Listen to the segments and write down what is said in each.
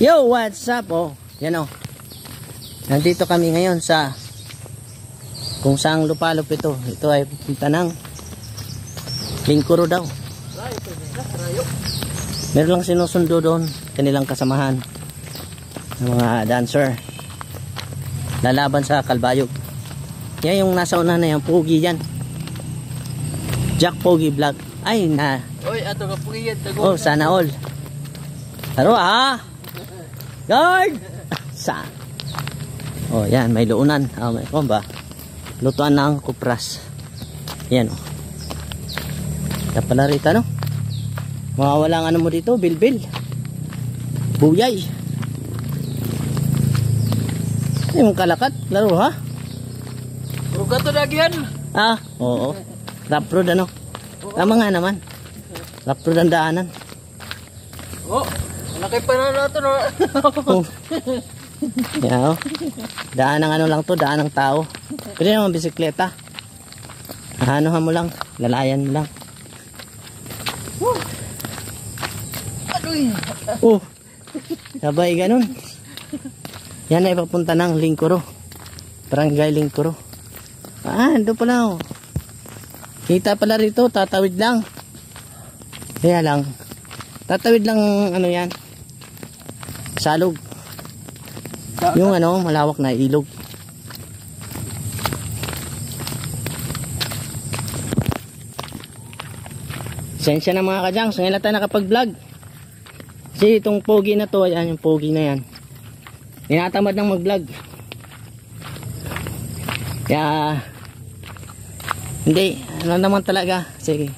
Yo, what's up? Oh, yan oh. Nandito kami ngayon sa kung saang lupalop ito. Ito ay punta ng Lingkuro daw. Meron lang sinusundo doon, kanilang kasamahan ng mga dancer. Lalaban sa Kalbayog. Yan yung nasa una na yan, Pogi yan. Jack Pogi Vlog. Ay na. Oy, ato ka Pogi yan. Oh, sana all. Taro ah. Guard! Sa. Oh, yan, may luunan. May ba? Lutuan ng kupras. Yan oh. Tapala rita no? Mawawala ang ano mo dito, bilbil. Buyay. Yung kalakat, laro ha? Ruga to lagi yan. Ah, oo. Rough road ano? Tama nga naman. Rough road ang daanan. Oh, malaki pa na nato no. Oh. Yan oh. Daan ng ano lang to, daan ng tao. Pwede naman bisikleta. Anuhan mo lang, lalayan mo lang. Oh. Sabay ganun. Yan ay papunta ng Lingkuro. Barangay Lingkuro. Ah, ando pala oh. Kita pala rito, tatawid lang. Kaya lang. Tatawid lang ano yan. Salog. Yung ano, malawak na ilog. Sensya na mga kadyang, ngayon lang tayo nakapag-vlog. Kasi itong Pogi na to, ayan yung Pogi na yan. Tinatamad ng mag-vlog. Kaya hindi, ano naman talaga. Sige.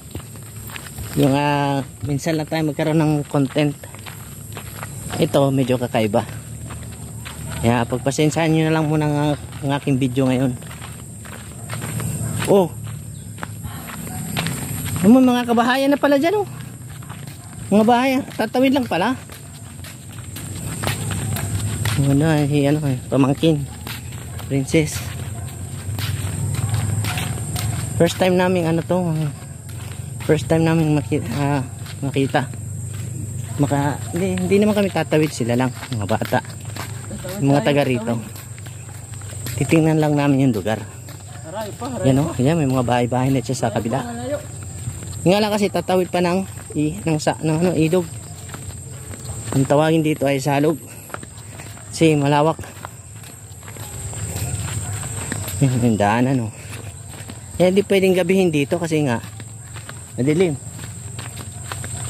Yung minsan lang tayo magkaroon ng content. Ito medyo kakaiba. Kaya pagpasensyahan nyo na lang muna ang aking video ngayon. Oh, naman mga kabahayan na pala dyan oh. Mga bahayan, tatawid lang pala. Ano pamangkin princess. First time namin ano to, first time namin makita. Hindi naman kami tatawid, sila lang mga bata, mga taga rito. Titingnan lang namin yung lugar. Yan o, yan, may mga bahay-bahay na siya sa kabila. Nga lang kasi tatawid pa ng ilog. Ang tawagin dito ay salog. Kasi malawak. Yung daanan o. Kaya hindi pwedeng gabihin dito kasi nga madilim.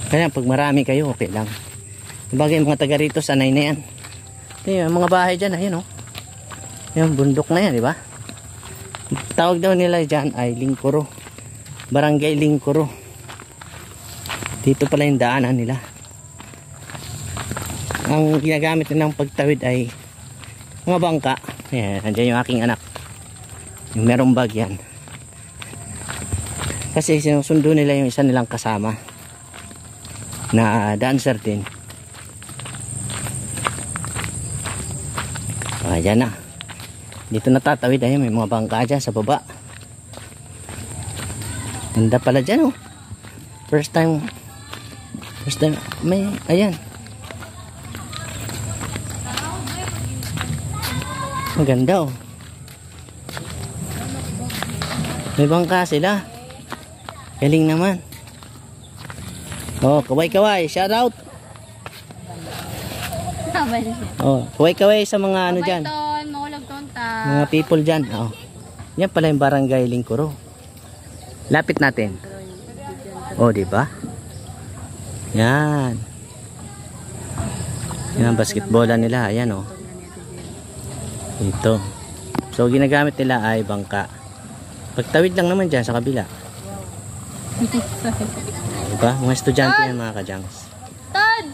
Kaya pag marami kayo okay lang. Sabagay mga taga rito sanay na yan. Yung mga bahay dyan, ayun o. Yung bundok na yan, di ba? Tawag daw nila dyan ay Lingkuro. Barangay Lingkuro. Dito pala yung daanan nila. Ang ginagamit nilang pagtawid ay mga bangka. Ayan, andyan yung aking anak. Yung merong bag yan. Kasi sinusundo nila yung isa nilang kasama na dancer din. Ayan na. Dito natatawid, ayun, may mga bangka dyan sa baba. Ganda pala dyan oh. First time may, ayan. Maganda oh. May bangka sila. Galing naman. Oh, kaway-kaway, shout out. Oh, kaway-kaway sa mga ano dyan. Mga people dyan. Oh. Yan pala yung barangay Lingkuro. Lapit natin. Oh, di ba? Yan. Yan ang basketballan nila. Ayan oh. Ito. So ginagamit nila ay bangka. Pagtawid lang naman dyan sa kabila. Diba? Mga estudyante yan mga kajangs. Todd!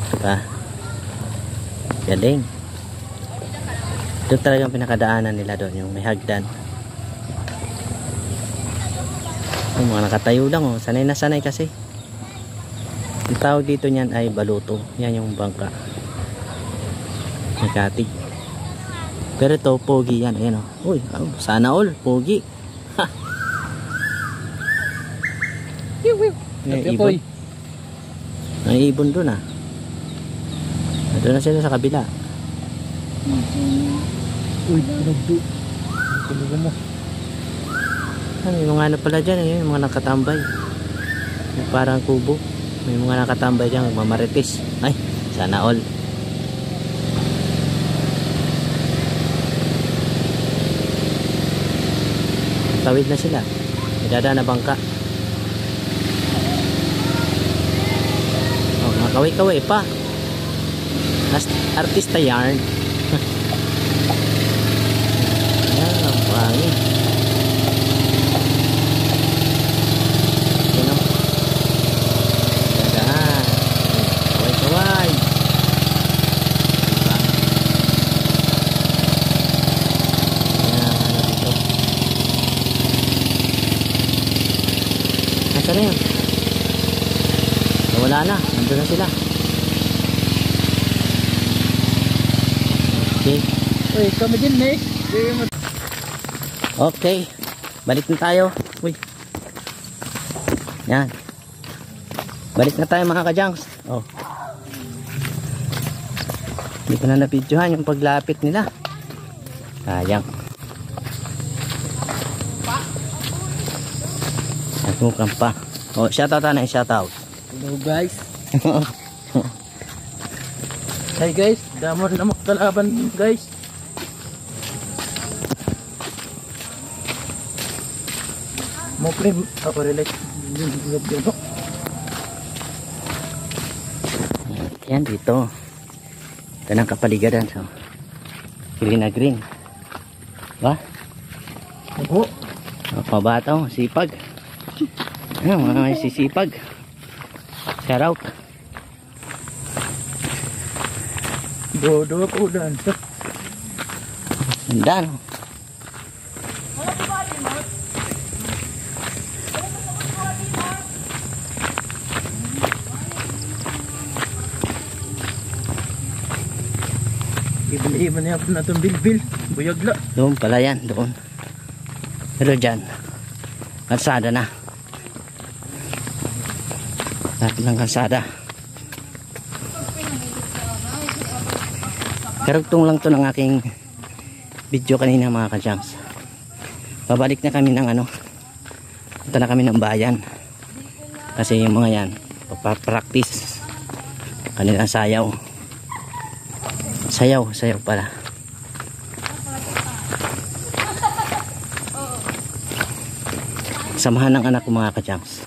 Diba? Galing. Ito talagang pinakadaanan nila doon, yung may hagdan. Yung mga nakatayo lang oh, sanay na sanay kasi. Ang tawag dito niyan ay baluto. Yan yung bangka. Nakatig. Pero ito, Pogi yan. Ayan oh. Uy, sana all, Pogi. Ha! May Sabi ibon. ko, May ibon doon ah. Doon na sila sa kabila. uy, pinagdo. Talaga mo. May mga ano pala dyan, yung mga nakatambay. Yung parang kubo. May mga nakatambay dyan, mamarites. Ay, sana all. Tawid na sila. May dadaan na bangka. Oh, mga kaway-kaway pa. Artista yarn. Yan, ang pangin. Yan o. Dadaan. Kaway-kaway. Yan, ano dito. Nasaan na yun? Wala na. Nandun na sila. Okay. Uy, kami din, Nick. Okay. Balik na tayo. Uy. Yan. Balik na tayo mga kajangs. Oh. Hindi ko na na-videohan yung paglapit nila. Sayang. Nagmukhang pa. Oh, shoutout na, shoutout. Hello guys. Hi guys, damon na magkalaban guys. Mo frame ako relax. Yan dito. Ito ng kapaligiran. So, green na green. Ba? Oo. Pabataw, sipag. Ano, mga may sisipag. Shout out. Do ko dan. Ganda, no? Iban niya po na itong bilbil. Buyagla. Doon pala yan, doon. Pero dyan, kalsada na. Lahat ng kalsada. Karugtong lang to ng aking video kanina mga kajangs. Pabalik na kami ng ano. Punta na kami ng bayan. Kasi yung mga yan, papapractice kanilang sayaw. Sayaw pala. Samahan ng anak ko mga kajangs.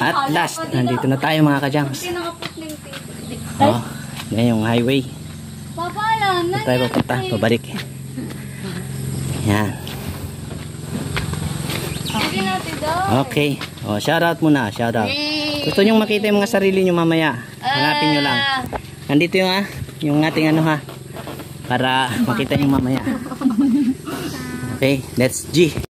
At last, nandito na tayo mga kajangs. Oh, yan yung highway. Dito tayo papunta, pabalik. Yan. Okay. Oh, shoutout muna, shoutout. Gusto nyo makita yung mga sarili nyo mamaya. Hanapin nyo lang. Nandito yung ating ano ha. Para makita nyo mamaya. Okay, let's G.